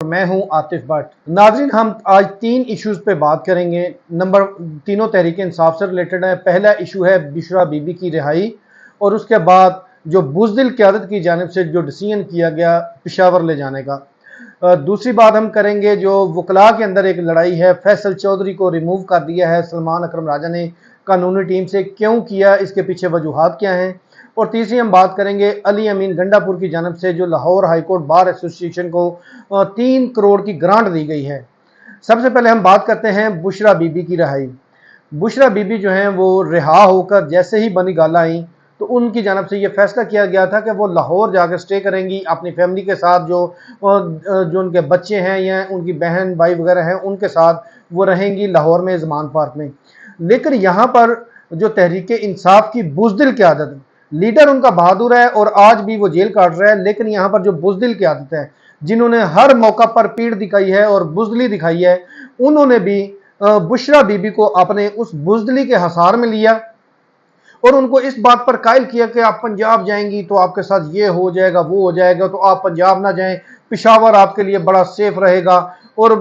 میں हूं आतिफ भट्ट। नाज़रीन, हम आज 3 इश्यूज़ पे बात करेंगे। तीनों तहरीक इंसाफ से रिलेटेड है। पहला इशू है बुशरा बीबी की रिहाई, और उसके बाद जो बुज़दिल क़यादत की जानिब से जो डिसीजन किया गया पेशावर ले जाने का। दूसरी बात हम करेंगे जो वकला के अंदर एक लड़ाई है, फैसल चौधरी को रिमूव कर दिया है सलमान अकरम राजा ने कानूनी टीम से, क्यों किया, इसके पीछे वजूहात क्या हैं। और तीसरी हम बात करेंगे अली अमीन गंडापुर की जानब से जो Lahore high court bar association को 3 करोड़ की ग्रांट दी गई है। सबसे पहले हम बात करते हैं बुशरा बीबी की रिहाई। बुशरा बीबी जो हैं वो रिहा होकर जैसे ही बनी गाला आई तो उनकी जानब से ये फैसला किया गया था कि वो लाहौर जाकर स्टे करेंगी अपनी फैमिली के साथ, जो उनके बच्चे हैं या उनकी बहन भाई वगैरह हैं उनके साथ वो रहेंगी लाहौर में ज़मान पार्क में। लेकिन यहाँ पर जो तहरीक इंसाफ की बुज़दिल क़यादत, लीडर उनका बहादुर है और आज भी वो जेल काट रहा है, लेकिन यहाँ पर जो बुज़दिल क़यादत है, जिन्होंने हर मौका पर पीड़ दिखाई है और बुज़दिली दिखाई है, उन्होंने भी बुशरा बीबी को अपने उस बुज़दिली के हसार में लिया और उनको इस बात पर कायल किया कि आप पंजाब जाएंगी तो आपके साथ ये हो जाएगा वो हो जाएगा, तो आप पंजाब ना जाएं, पेशावर आपके लिए बड़ा सेफ रहेगा। और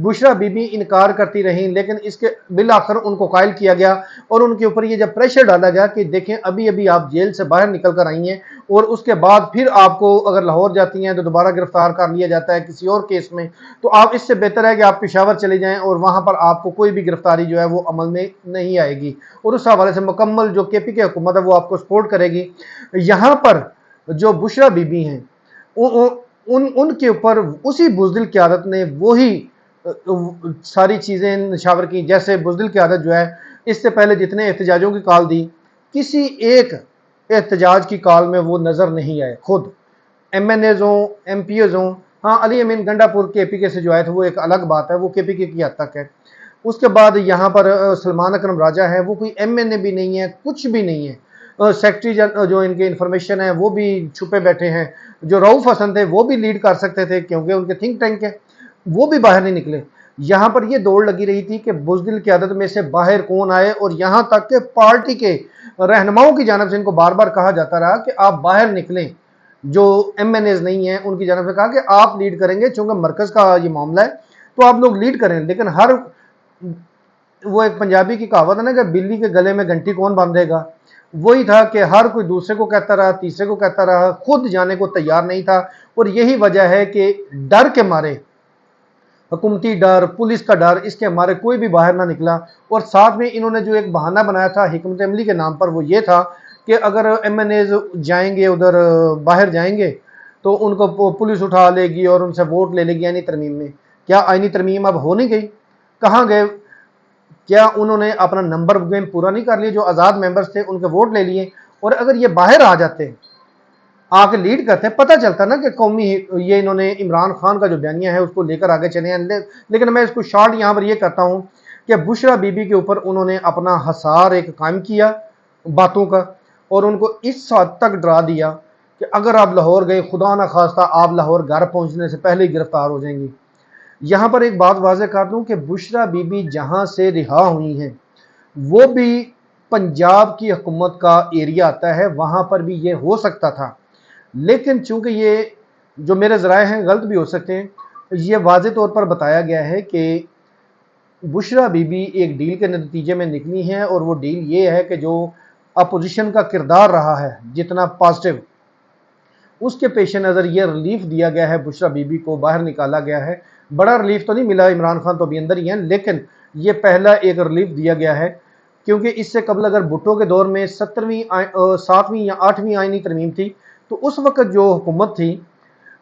बुशरा बीबी इनकार करती रहीं, लेकिन इसके बिल आखिर उनको कायल किया गया और उनके ऊपर ये जब प्रेशर डाला गया कि देखें अभी अभी आप जेल से बाहर निकल कर आई हैं और उसके बाद फिर आपको अगर लाहौर जाती हैं तो दोबारा गिरफ्तार कर लिया जाता है किसी और केस में, तो आप इससे बेहतर है कि आप पेशावर चले जाएं और वहाँ पर आपको कोई भी गिरफ्तारी जो है वो अमल में नहीं आएगी और उस हवाले से मुकम्मल जो KP की हुकूमत है वो आपको सपोर्ट करेगी। यहाँ पर जो बुशरा बीबी हैं उनके ऊपर उसी बुज़दिल क़यादत ने वही सारी चीज़ें निशावर की। जैसे बुज़दिल क़यादत जो है इससे पहले जितने एहतजाजों की कॉल दी, किसी एक एहतजाज की कॉल में वो नज़र नहीं आए। खुद MNAs हों, MPs हों, हाँ अली अमीन गंडापुर KPK से जो आए थे वो एक अलग बात है, वो KPK की हद तक है। उसके बाद यहाँ पर सलमान अकरम राजा है, वो कोई MNA भी नहीं है, कुछ भी नहीं है। सेक्रेटरी जो इनके इंफॉर्मेशन है वो भी छुपे बैठे हैं। जो रऊफ हसन थे वो भी लीड कर सकते थे क्योंकि उनके थिंक टैंक है, वो भी बाहर नहीं निकले। यहाँ पर ये दौड़ लगी रही थी कि बुज़दिल क़यादत में से बाहर कौन आए, और यहाँ तक कि पार्टी के रहनुमाओं की जानब से इनको बार बार कहा जाता रहा कि आप बाहर निकलें। जो MNAs नहीं हैं उनकी जानब से कहा कि आप लीड करेंगे, चूँकि मरकज़ का ये मामला है तो आप लोग लीड करें। लेकिन हर वो एक पंजाबी की कहावत है ना कि बिल्ली के गले में घंटी कौन बांधेगा, वही था कि हर कोई दूसरे को कहता रहा, तीसरे को कहता रहा, खुद जाने को तैयार नहीं था। और यही वजह है कि डर के मारे, हुकूमती डर, पुलिस का डर, इसके मारे कोई भी बाहर ना निकला। और साथ में इन्होंने जो एक बहाना बनाया था हिकमत अमली के नाम पर, वो ये था कि अगर MNAs जाएंगे उधर बाहर जाएंगे तो उनको पुलिस उठा लेगी और उनसे वोट ले लेगी आईनी तरमीम में। क्या आईनी तरमीम अब हो नहीं गई? कहाँ गए? क्या उन्होंने अपना नंबर गेम पूरा नहीं कर लिया? जो आज़ाद मेंबर्स थे उनके वोट ले लिए, और अगर ये बाहर आ जाते, आके लीड करते, पता चलता ना कि कौमी ये इन्होंने इमरान खान का जो बयानिया है उसको लेकर आगे चले हैं। लेकिन मैं इसको शॉर्ट यहाँ पर ये करता हूँ कि बुशरा बीबी के ऊपर उन्होंने अपना हसार एक कायम किया बातों का, और उनको इस हद तक डरा दिया कि अगर आप लाहौर गए, खुदा ना खास्ता आप लाहौर घर पहुँचने से पहले ही गिरफ्तार हो जाएंगी। यहाँ पर एक बात वाज़ेह कर दूँ कि बुशरा बीबी जहाँ से रिहा हुई हैं वो भी पंजाब की हुकूमत का एरिया आता है, वहाँ पर भी ये हो सकता था। लेकिन चूँकि ये जो मेरे ज़राए हैं गलत भी हो सकते हैं, ये वाज़ेह तौर पर बताया गया है कि बुशरा बीबी एक डील के नतीजे में निकली हैं, और वो डील ये है कि जो अपोजिशन का किरदार रहा है जितना पॉजिटिव, उसके पेश नज़र ये रिलीफ दिया गया है, बुशरा बीबी को बाहर निकाला गया है। बड़ा रिलीफ तो नहीं मिला, इमरान खान तो अभी अंदर ही हैं, लेकिन ये पहला एक रिलीफ दिया गया है। क्योंकि इससे कबल अगर भुट्टो के दौर में 7वीं या 8वीं आईनी तरमीम थी तो उस वक्त जो हुकूमत थी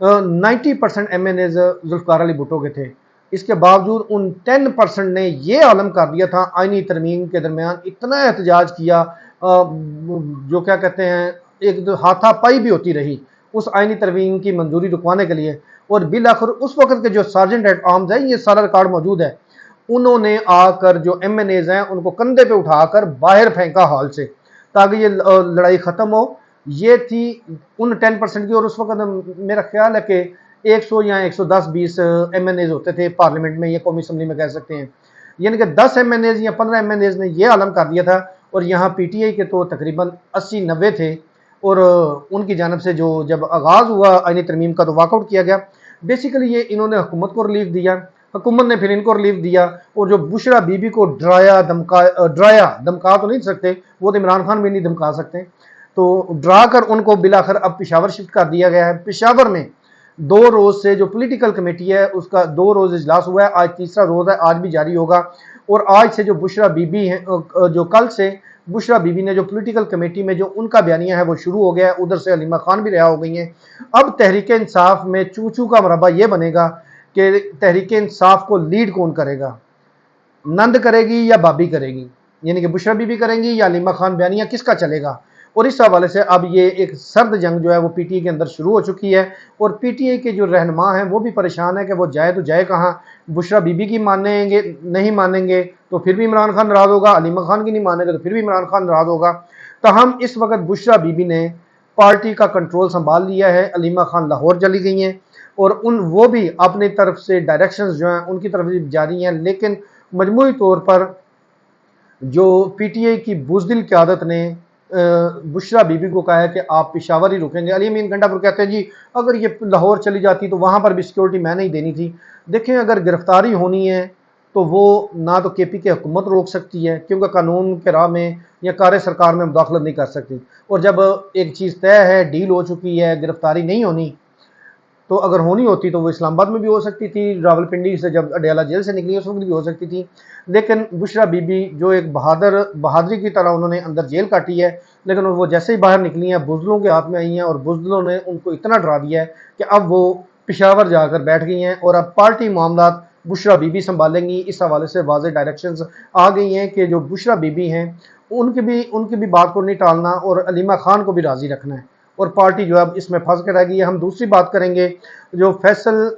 90% MNAs जुल्फ़िकार अली भुट्टो के थे। इसके बावजूद उन 10% ने ये आलम कर दिया था, आईनी तरमीम के दरमियान इतना एहतजाज किया, जो क्या कहते हैं एक हाथापाई भी होती रही उस आईनी तरमीम की मंजूरी रुकवाने के लिए। और बिल आखिर उस वक्त के जो सार्जेंट एट आर्म्स हैं, ये सारा रिकॉर्ड मौजूद है, उन्होंने आकर जो MNAs हैं उनको कंधे पे उठाकर बाहर फेंका हॉल से, ताकि ये लड़ाई ख़त्म हो। ये थी उन 10% की, और उस वक्त मेरा ख्याल है कि 100 या 110-20 MNAs होते थे पार्लियामेंट में, ये कौमी असम्बली में कह सकते हैं। यानी कि 10 MNAs या 15 MNAs ने ये आलम कर दिया था, और यहाँ PTI के तो तकरीबन 80-90 थे, और उनकी जानब से जो जब आगाज़ हुआ आईनी तरमीम का तो वाकआउट किया गया। बेसिकली ये इन्होंने हुकूमत को रिलीफ दिया, हुकूमत ने फिर इनको रिलीफ दिया, और जो बुशरा बीबी को डराया धमका तो नहीं सकते, वो तो इमरान खान भी नहीं धमका सकते, तो डरा कर उनको बिलाखिर अब पेशावर शिफ्ट कर दिया गया है। पेशावर में 2 रोज से जो पॉलिटिकल कमेटी है उसका 2 रोज इजलास हुआ है, आज तीसरा रोज है, आज भी जारी होगा। और आज से जो बुशरा बीबी है, जो कल से बुशरा बीबी ने जो पॉलिटिकल कमेटी में जो उनका बयानिया है वो शुरू हो गया है, उधर से हलीमा खान भी रिहा हो गई हैं। अब तहरीक इंसाफ में चू चू का मरबा ये बनेगा कि तहरीक इंसाफ को लीड कौन करेगा, नंद करेगी या बाबी करेगी, यानी कि बुशरा बीबी करेंगी या हलीमा खान बयानिया, किसका चलेगा। और इस हवाले से अब ये एक सर्द जंग जो है वो पीटीआई के अंदर शुरू हो चुकी है, और पीटीआई के जो रहनुमा हैं वो भी परेशान है कि वो जाए तो जाए कहाँ। बुशरा बीबी की मानेंगे, नहीं मानेंगे तो फिर भी इमरान खान नाराज होगा, हलीमा खान की नहीं मानेंगे तो फिर भी इमरान खान नाराज होगा। तो हम इस वक्त बुशरा बीबी ने पार्टी का कंट्रोल संभाल लिया है, हलीमा खान लाहौर चली गई हैं, और वो भी अपनी तरफ से डायरेक्शंस जो हैं उनकी तरफ से जारी हैं। लेकिन मजमूई तौर पर जो पीटीआई की बुज़दिल क़यादत ने बुशरा बीबी को कहा है कि आप पेशावर ही रुकेंगे। अली अमीन गंडापुर कहते हैं जी अगर ये लाहौर चली जाती तो वहाँ पर भी सिक्योरिटी मैं नहीं देनी थी। देखें, अगर गिरफ्तारी होनी है तो वो ना तो केपी के हुकूमत रोक सकती है, क्योंकि कानून के राह में या कार्य सरकार में मुदाखलत नहीं कर सकती। और जब एक चीज़ तय है, डील हो चुकी है, गिरफ्तारी नहीं होनी, तो अगर होनी होती तो वो इस्लामाबाद में भी हो सकती थी, रावलपिंडी से जब अडयाला जेल से निकली उस वक्त भी हो सकती थी। लेकिन बुशरा बीबी जो एक बहादरी की तरह उन्होंने अंदर जेल काटी है, लेकिन वो जैसे ही बाहर निकली हैं बुज़दिलों के हाथ में आई हैं, और बुज़दिलों ने उनको इतना डरा दिया है कि अब वो पेशावर जाकर बैठ गई हैं, और अब पार्टी मामलात बुशरा बीबी संभालेंगी। इस हवाले से वाज़ेह डायरेक्शंस आ गई हैं कि जो बुशरा बीबी हैं उनकी भी बात को नहीं टालना, और हलीमा खान को भी राज़ी रखना है, और पार्टी जो अब इसमें फंस कर रह गई है। हम दूसरी बात करेंगे, जो फैसल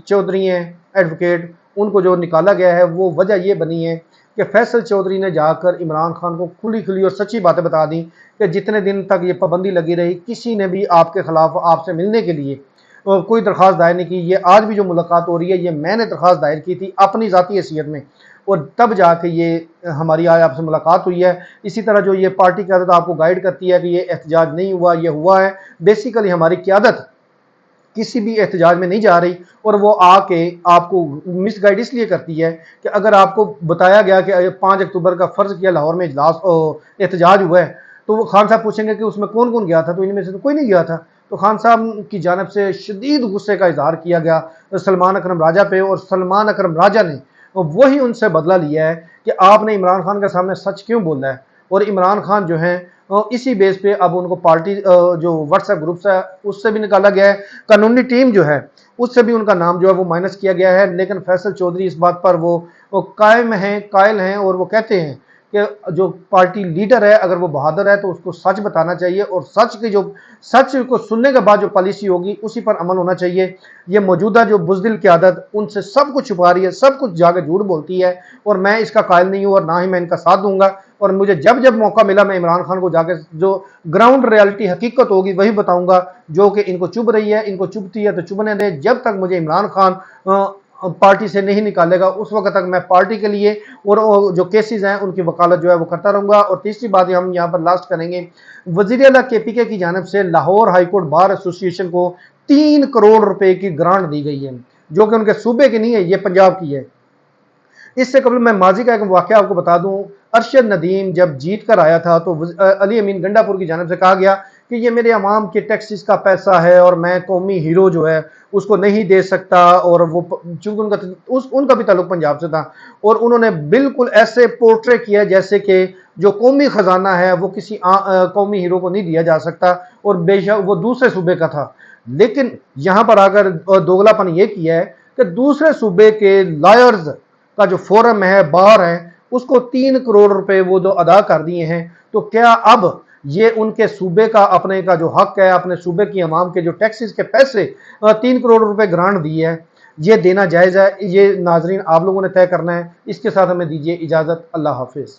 चौधरी हैं एडवोकेट, उनको जो निकाला गया है वो वजह ये बनी है कि फैसल चौधरी ने जाकर इमरान खान को खुली खुली और सच्ची बातें बता दी कि जितने दिन तक ये पाबंदी लगी रही किसी ने भी आपके खिलाफ आपसे मिलने के लिए कोई दरख्वास्त दायर नहीं की। ये आज भी जो मुलाकात हो रही है ये मैंने दरख्वास्त दायर की थी अपनी ज़ाती हैसियत में, और तब जाके ये हमारी आज आपसे मुलाकात हुई है। इसी तरह जो ये पार्टी क़यादत आपको गाइड करती है कि ये एहतजाज नहीं हुआ, ये हुआ है, बेसिकली हमारी क़यादत किसी भी एहतजाज में नहीं जा रही, और वो आके आपको मिस गाइड इसलिए करती है कि अगर आपको बताया गया कि 5 अक्टूबर का फ़र्ज़ किया लाहौर में एहतजाज हुआ है, तो वो खान साहब पूछेंगे कि उसमें कौन कौन गया था, तो इनमें से तो कोई नहीं गया था। तो खान साहब की जानिब से शदीद गुस्से का इजहार किया गया सलमान अकरम राजा पे, और सलमान अकरम राजा ने वही उनसे बदला लिया है कि आपने इमरान खान के सामने सच क्यों बोला है। और इमरान खान जो हैं इसी बेस पे अब उनको पार्टी जो व्हाट्सएप ग्रुप्स है उससे भी निकाला गया है, कानूनी टीम जो है उससे भी उनका नाम जो है वो माइनस किया गया है। लेकिन फैसल चौधरी इस बात पर वो कायम हैं, कायल हैं, और वो कहते हैं कि जो पार्टी लीडर है अगर वो बहादुर है तो उसको सच बताना चाहिए, और सच को सुनने के बाद जो पॉलिसी होगी उसी पर अमल होना चाहिए। ये मौजूदा जो बुज़दिल क़यादत उनसे सब कुछ छुपा रही है, सब कुछ जाकर झूठ बोलती है, और मैं इसका कायल नहीं हूँ और ना ही मैं इनका साथ दूंगा। और मुझे जब जब मौका मिला मैं इमरान खान को जाकर जो ग्राउंड रियलिटी हकीकत होगी वही बताऊंगा, जो कि इनको चुभ रही है, इनको चुभती है तो चुभने दें। जब तक मुझे इमरान खान पार्टी से नहीं निकालेगा उस वक्त तक मैं पार्टी के लिए और जो केसेस हैं उनकी वकालत जो है वो करता रहूँगा। और तीसरी बात हम यहाँ पर लास्ट करेंगे, वज़ीर आला KPK की जानिब से लाहौर हाईकोर्ट बार एसोसिएशन को 3 करोड़ रुपए की ग्रांट दी गई है, जो कि उनके सूबे की नहीं है, ये पंजाब की है। इससे कबल मैं माजी का एक वाक़या आपको बता दूं, अरशद नदीम जब जीत कर आया था तो अली अमीन गंडापुर की जानिब से कहा गया कि ये मेरे अवाम के टैक्सेस का पैसा है और मैं कौमी हीरो जो है उसको नहीं दे सकता, और वो चूंकि उनका भी ताल्लुक पंजाब से था, और उन्होंने बिल्कुल ऐसे पोर्ट्रे किया जैसे कि जो कौमी ख़जाना है वो किसी कौमी हीरो को नहीं दिया जा सकता, और बेशक वो दूसरे सूबे का था। लेकिन यहाँ पर आकर दोगलापन ये किया है कि दूसरे सूबे के लॉयर्स का जो फोरम है, बार है, उसको 3 करोड़ रुपए वो जो अदा कर दिए हैं। तो क्या अब ये उनके सूबे का अपने का जो हक है, अपने सूबे की अवाम के जो टैक्सेस के पैसे 3 करोड़ रुपए ग्रांट दिए है, ये देना जायज़ है? ये नाजरीन आप लोगों ने तय करना है। इसके साथ हमें दीजिए इजाज़त। अल्लाह हाफिज़।